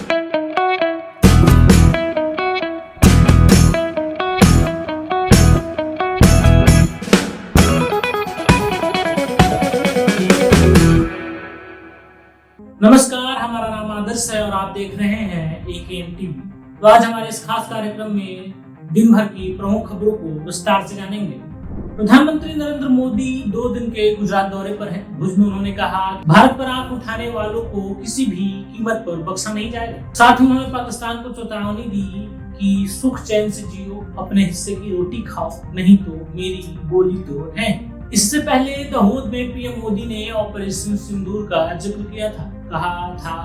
नमस्कार, हमारा नाम आदर्श है और आप देख रहे हैं AKM टीवी। तो आज हमारे इस खास कार्यक्रम में दिन भर की प्रमुख खबरों को विस्तार से जानेंगे। प्रधानमंत्री नरेंद्र मोदी 2 दिन के गुजरात दौरे पर हैं। भुज में उन्होंने कहा भारत पर आंख उठाने वालों को किसी भी कीमत पर बख्शा नहीं जाएगा। साथ ही उन्होंने पाकिस्तान को चेतावनी दी कि सुख चैन से जियो, अपने हिस्से की रोटी खाओ, नहीं तो मेरी गोली तो है। इससे पहले दाहोद में पीएम मोदी ने ऑपरेशन सिंदूर का जिक्र किया था। कहा था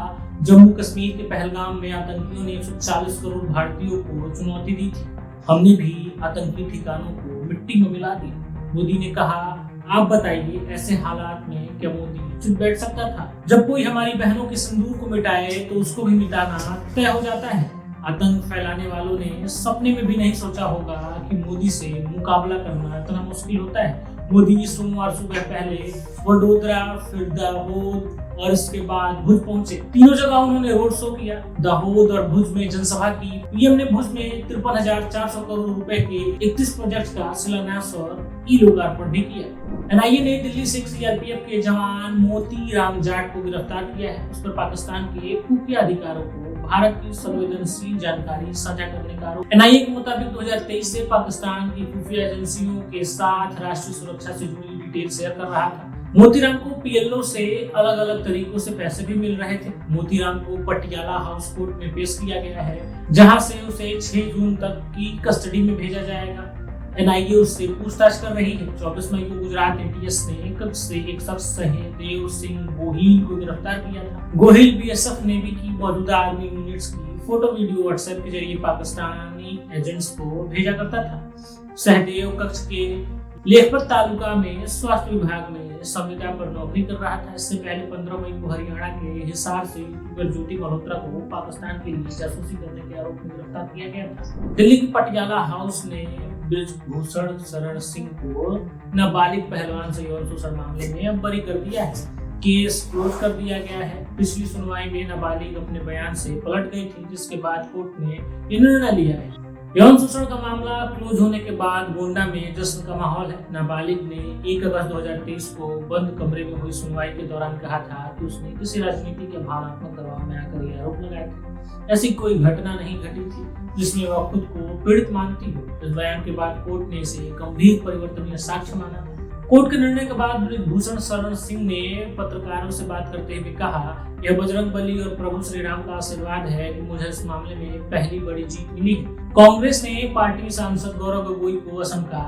जम्मू कश्मीर के पहलगाम में आतंकियों ने 140 करोड़ भारतीयों को चुनौती दी थी, हमने भी आतंकी ठिकानों को मिट्टी में मिला दिया। मोदी ने कहा आप बताइए, ऐसे हालात में क्या मोदी चुप बैठ सकता था? जब कोई हमारी बहनों के सिंदूर को मिटाए तो उसको भी मिटाना तय हो जाता है। आतंक फैलाने वालों ने सपने में भी नहीं सोचा होगा कि मोदी से मुकाबला करना इतना मुश्किल होता है। मोदी सोमवार सुबह पहले वडोदरा, फिर दाहोद और इसके बाद भुज पहुंचे। तीनों जगह उन्होंने रोड शो किया। दाहोद और भुज में जनसभा की। पीएम ने भुज में 53,400 करोड़ रुपए के 31 प्रोजेक्ट का शिलान्यास और ई लोकार्पण भी किया। एनआईए ने दिल्ली से सीआरपीएफ के जवान मोती राम जाट को गिरफ्तार किया है। उस पर पाकिस्तान के खुफिया अधिकारों को भारत की संवेदनशील जानकारी साझा करने का आरोप। एनआईए के मुताबिक 2023 से पाकिस्तान की खुफिया एजेंसियों के साथ राष्ट्रीय सुरक्षा से जुड़ी डिटेल शेयर कर रहा था। मोतीराम को पीएलओ से अलग अलग तरीकों से पैसे भी मिल रहे थे। मोतीराम को पटियाला हाउस कोर्ट में पेश किया गया है, जहां से उसे 6 जून तक की कस्टडी में भेजा जाएगा। एनआईए उससे पूछताछ कर रही है। 24 मई को गुजरात एटीएस ने कच्छ से एक शख्स सहदेव सिंह गोहिल को गिरफ्तार किया था। गोहिल बीएसएफ नेवी की मौजूदा आर्मी यूनिट्स की फोटो वीडियो व्हाट्सएप के जरिए पाकिस्तानी एजेंट्स को भेजा करता था। सहदेव कच्छ के लेखपत तालुका में स्वास्थ्य विभाग में संविदा पर नौकरी कर रहा था। इससे पहले 15 मई को हरियाणा के हिसार से यूट्यूबर ज्योति मल्होत्रा को पाकिस्तान के लिए जासूसी करने के आरोप में गिरफ्तार किया गया था। दिल्ली की पटियाला हाउस ने ब्रिजभूषण शरण सिंह को नाबालिग पहलवान से यौन शोषण मामले में बरी कर दिया है। केस क्लोज कर दिया गया है। पिछली सुनवाई में नाबालिग अपने बयान से पलट गई थी, जिसके बाद कोर्ट ने ये निर्णय लिया है। यौन शोषण का मामला क्लोज होने के बाद गोंडा में जश्न का माहौल है। नाबालिग ने 1 अगस्त 2023 को बंद कमरे में हुई सुनवाई के दौरान कहा था कि उसने किसी राजनीति के भावनात्मक दबाव में आकर ये आरोप लगाए थे। ऐसी कोई घटना नहीं घटी थी जिसमें वह खुद को पीड़ित मानती हो। इस बयान के बाद कोर्ट ने इसे गंभीर परिवर्तनीय साक्ष्य माना। कोर्ट के निर्णय के बाद ब्रिजभूषण शरण सिंह ने पत्रकारों से बात करते हुए कहा, यह बजरंग बली और प्रभु श्री राम का आशीर्वाद है कि मुझे इस मामले में पहली बड़ी जीत मिली है। कांग्रेस ने पार्टी सांसद गौरव गोगोई को असम का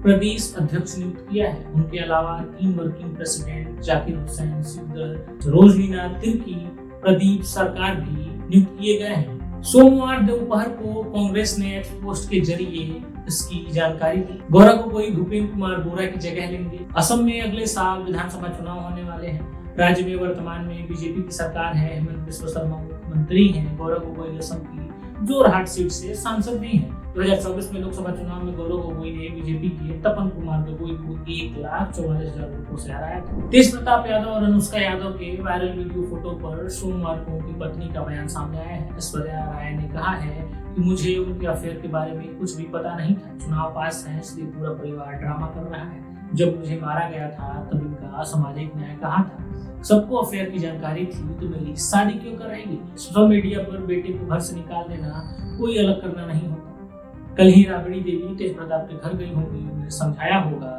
प्रदेश अध्यक्ष नियुक्त किया है। उनके अलावा 3 वर्किंग प्रेसिडेंट जाकिर हुसैन सिद्दर, रोजलीना तिर्की, प्रदीप सरकार भी नियुक्त किए गए हैं। सोमवार दोपहर को कांग्रेस ने एक्स पोस्ट के जरिए इसकी जानकारी दी। गौरव गोगोई भूपेंद्र कुमार बोरा की जगह लेंगे। असम में अगले साल विधानसभा चुनाव होने वाले हैं। राज्य में वर्तमान में बीजेपी की सरकार है। हेमंत बिस्वा शर्मा मुख्यमंत्री हैं। गौरव गोगोई असम की जोरहाट सीट से सांसद भी हैं। 2024 में लोकसभा चुनाव में गौरव गोगोई ने बीजेपी के तपन कुमार गोगोई को 1,44,000 वोटों से हराया था। तेज प्रताप यादव और अनुष्का यादव के वायरल वीडियो फोटो पर सोमवार को उनकी पत्नी का बयान सामने आया है। ऐश्वर्या राय ने कहा है कि मुझे उनके अफेयर के बारे में कुछ भी पता नहीं था। चुनाव पास है, इसलिए पूरा परिवार ड्रामा कर रहा है। जब मुझे मारा गया था तब इनका सामाजिक न्याय कहाँ था? सबको अफेयर की जानकारी थी तो मेरी शादी क्यों कराएंगे? सोशल मीडिया पर बेटे को घर से निकाल देना कोई अलग करना नहीं होता। कल ही राबड़ी देवी तेज प्रताप के घर गई होंगी, उन्हें समझाया होगा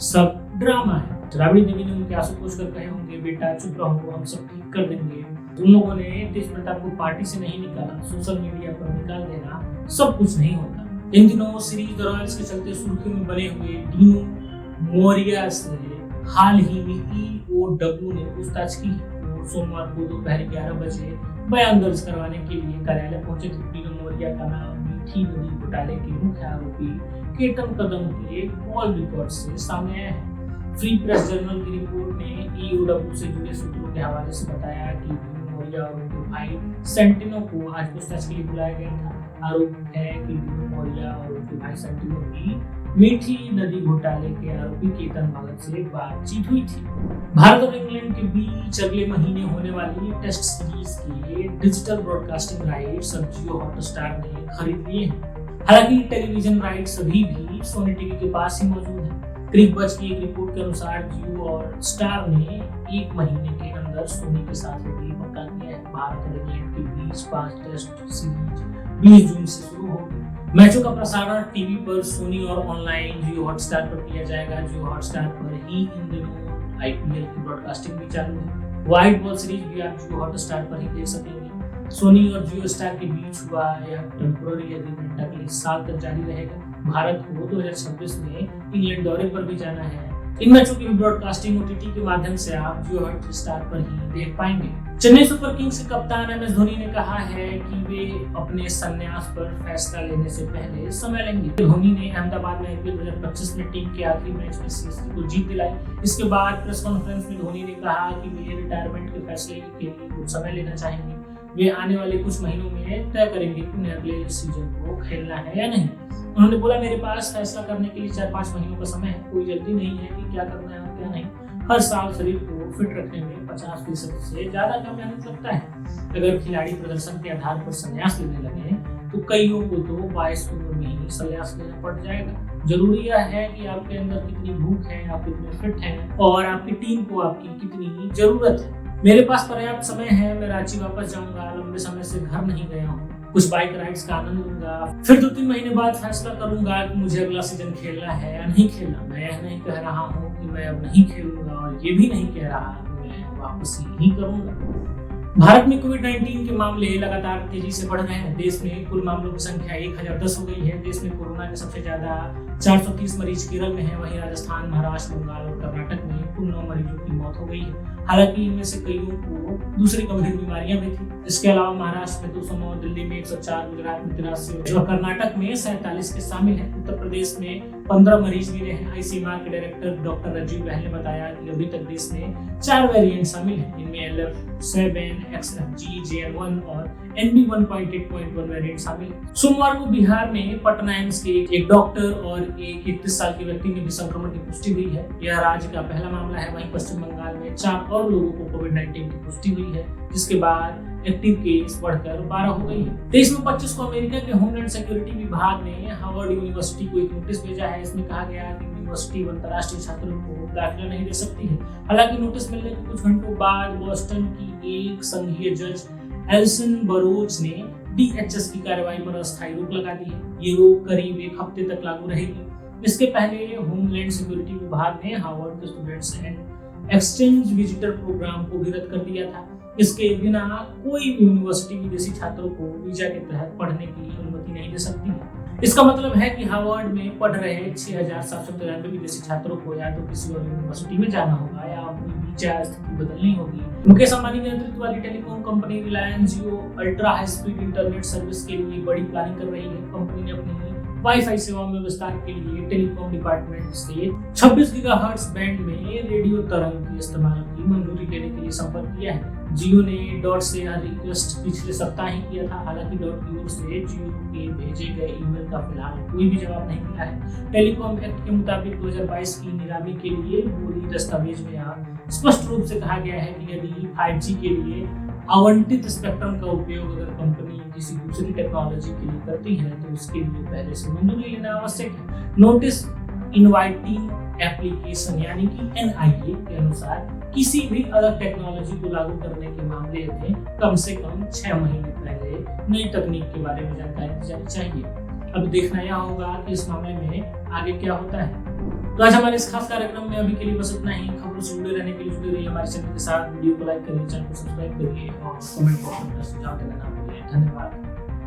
सब ड्रामा है। राबड़ी देवी ने उनके आंसू पोंछ कर कहे होंगे, बेटा चुप रहो, हम सब ठीक कर देंगे। उन लोगों ने तेज प्रताप को पार्टी से नहीं निकाला, सोशल मीडिया पर निकाल देना सब कुछ नहीं होता। इन दिनों सीरीज द रॉयल्स के चलते सुर्खियों में बने हुए डीनू मोरिया से हाल ही में ईओडब्ल्यू ने पूछताछ की। सोमवार को दोपहर 11 बजे बयान दर्ज करवाने के लिए कार्यालय पहुंचे थे। डीनू मोरिया का नाम मीठी नदी घोटाले के मुख्य आरोपी केतन कदम के कॉल रिकॉर्ड से सामने आया है। फ्री प्रेस जर्नल की रिपोर्ट ने ईओडब्ल्यू से जुड़े सूत्रों के हवाले से बताया कि डीनू मोरिया और उनके भाई सेंटिनो को आज पूछताछ के लिए बुलाया गया था। आरोप है कि डीनू मोरिया और उनके भाई सेंटिनो की मीठी नदी घोटाले के आरोपी केतन भगत से बातचीत हुई थी। भारत और इंग्लैंड के बीच अगले महीने होने वाली टेस्ट सीरीज के डिजिटल ब्रॉडकास्टिंग राइट्स अब जियो हॉटस्टार ने खरीद लिए हैं। हालांकि टेलीविजन राइट्स अभी भी सोनी टीवी के पास ही मौजूद है। क्रिकबज़ की एक रिपोर्ट के अनुसार जियो और स्टार ने एक महीने के अंदर सोनी के साथ डील पक्का किया है। भारत और इंग्लैंड के बीच 5 टेस्ट सीरीज 20 जून से शुरू होगी। मैचों का प्रसारण टीवी पर सोनी और ऑनलाइन जियो हॉटस्टार पर किया जाएगा। जियो हॉटस्टार पर ही इन दिनों आईपीएल की ब्रॉडकास्टिंग भी चालू है। व्हाइट बॉल सीरीज भी आप जियो हॉटस्टार पर ही देख सकेंगे। सोनी और जियो स्टार के बीच हुआ यह टेम्पोररी एग्रीमेंट अगले साल तक जारी रहेगा। भारत को 2026 में इंग्लैंड दौरे पर भी जाना है। इन मैचों की भी ब्रॉडकास्टिंग ओटीटी के माध्यम से आप जियो हॉटस्टार पर ही देख पाएंगे। चेन्नई सुपर किंग्स के कप्तान एमएस धोनी ने कहा है कि वे अपने संन्यास पर फैसला लेने से पहले समय लेंगे। धोनी ने अहमदाबाद में आईपीएल 2025 में टीम के आखिरी मैच में सीएसके को जीत दिलाई। इसके बाद प्रेस कॉन्फ्रेंस में धोनी ने कहा कि वे रिटायरमेंट के फैसले के लिए कुछ समय लेना चाहेंगे। वे आने वाले कुछ महीनों में तय करेंगे कि उन्हें अगले सीजन को खेलना है या नहीं। उन्होंने बोला, मेरे पास फैसला करने के लिए 4-5 महीनों का समय है। कोई जल्दी नहीं है कि क्या करना है और क्या नहीं। हर साल शरीर को फिट रखने में 50% से ज्यादा का मेहनत लगता है। अगर खिलाड़ी प्रदर्शन के आधार पर संन्यास लेने लगे तो कईयों को तो 22 उम्र में ही संन्यास लेना पड़ जाएगा। जरूरी यह है कि आपके अंदर कितनी भूख है, आप कितने फिट हैं और आपकी टीम को आपकी कितनी जरूरत है। मेरे पास पर्याप्त समय है। मैं रांची वापस जाऊंगा। लंबे समय से घर नहीं गया हूँ। कुछ बाइक राइड्स का आनंद लूंगा। फिर 2-3 महीने बाद फैसला करूंगा कि मुझे अगला सीजन खेलना है या नहीं खेलना। मैं यह नहीं कह रहा हूँ कि मैं अब नहीं खेलूंगा और ये भी नहीं कह रहा कि मैं वापस नहीं करूंगा। भारत में कोविड-19 के मामले लगातार तेजी से बढ़ रहे हैं। देश में कुल मामलों की संख्या 1010 हो गई है। देश में कोरोना के सबसे ज्यादा 430 मरीज केरल में है। वहीं राजस्थान, महाराष्ट्र, बंगाल और कर्नाटक में कुल 9 मरीजों की मौत हो गई है। हालांकि इनमें से कईयों को दूसरी गंभीर बीमारियां भी थी। इसके अलावा महाराष्ट्र में 209, दिल्ली में 104, गुजरात में 83 और कर्नाटक में 47 के शामिल हैं। उत्तर प्रदेश में 15 मरीज मिले हैं। आईसीएमआर के डायरेक्टर डॉक्टर राजीव बहल ने बताया कि अभी तक देश में 4 वेरिएंट शामिल हैं। इनमें LF7, XFG, JN1 और NB1.8.1 वेरिएंट शामिल है। सोमवार को बिहार में पटना एम्स के एक डॉक्टर और एक 31 साल के व्यक्ति में भी संक्रमण की पुष्टि हुई है। यह राज्य का पहला मामला है। वहीं पश्चिम बंगाल में 4 और लोगों को कोविड-19 की पुष्टि हुई है, जिसके बाद एक्टिव केस बढ़कर 12 हो गई है। 23/25 को अमेरिका के होमलैंड सिक्योरिटी विभाग ने हार्वर्ड यूनिवर्सिटी को एक नोटिस भेजा है। इसमें कहा गया है कि यूनिवर्सिटी अंतर्राष्ट्रीय छात्रों को दाखिला नहीं दे सकती है। हालांकि नोटिस मिलने के कुछ घंटों बाद बोस्टन की एक संघीय जज एल्सन बरोज ने DHS की कार्रवाई पर अस्थायी रोक लगा दी है। ये रोक करीब 1 हफ्ते तक लागू रहेगी। इसके पहले होमलैंड सिक्योरिटी विभाग ने हार्वर्ड के students and exchange visitor programme को भी रद्द कर दिया था। इसके बिना कोई भी यूनिवर्सिटी विदेशी छात्रों को वीजा के तहत पढ़ने की अनुमति नहीं दे सकती है। इसका मतलब है कि हार्वर्ड में पढ़ रहे 6793 विदेशी छात्रों को या तो किसी और यूनिवर्सिटी में जाना होगा या अपनी वीजा स्थिति बदलनी होगी। मुकेश अंबानी के नेतृत्व वाली telecom company Reliance Jio ultra high speed internet service के लिए बड़ी प्लानिंग कर रही है। कंपनी ने अपनी वाईफाई सेवाओं में विस्तार के लिए टेलीकॉम डिपार्टमेंट से 26 गीगाहर्ट्ज बैंड में रेडियो तरंग के इस्तेमाल की मंजूरी लेने के लिए संपर्क किया है। जियो ने डॉट से यह रिक्वेस्ट पिछले सप्ताह ही किया था। हालांकि डॉट की ओर से जियो के भेजे गए ईमेल का फिलहाल कोई भी जवाब नहीं मिला है। टेलीकॉम एक्ट के मुताबिक 2022 की नीलामी के लिए बोली दस्तावेज में यह स्पष्ट रूप से कहा गया है कि यदि 5G के लिए आवंटित स्पेक्ट्रम का उपयोग अगर कंपनी किसी दूसरी टेक्नोलॉजी के लिए करती है तो उसके लिए पहले से मंजूरी लेना आवश्यक है। नोटिस इनवाइटिंग एप्लीकेशन यानी कि NIA के अनुसार किसी भी अलग टेक्नोलॉजी को लागू करने के मामले में कम से कम 6 महीने पहले नई तकनीक के बारे में जानकारी दी जानी चाहिए। अब देखना यह होगा कि इस मामले में आगे क्या होता है। तो आज हमारे इस खास कार्यक्रम में अभी के लिए बस इतना ही। खबरों से जुड़े रहने के लिए जुड़े रहिए हमारे चैनल के साथ। वीडियो को लाइक करिए, चैनल को सब्सक्राइब करिए और कमेंट बॉक्स में सुझाव देना ना भूलिए। धन्यवाद।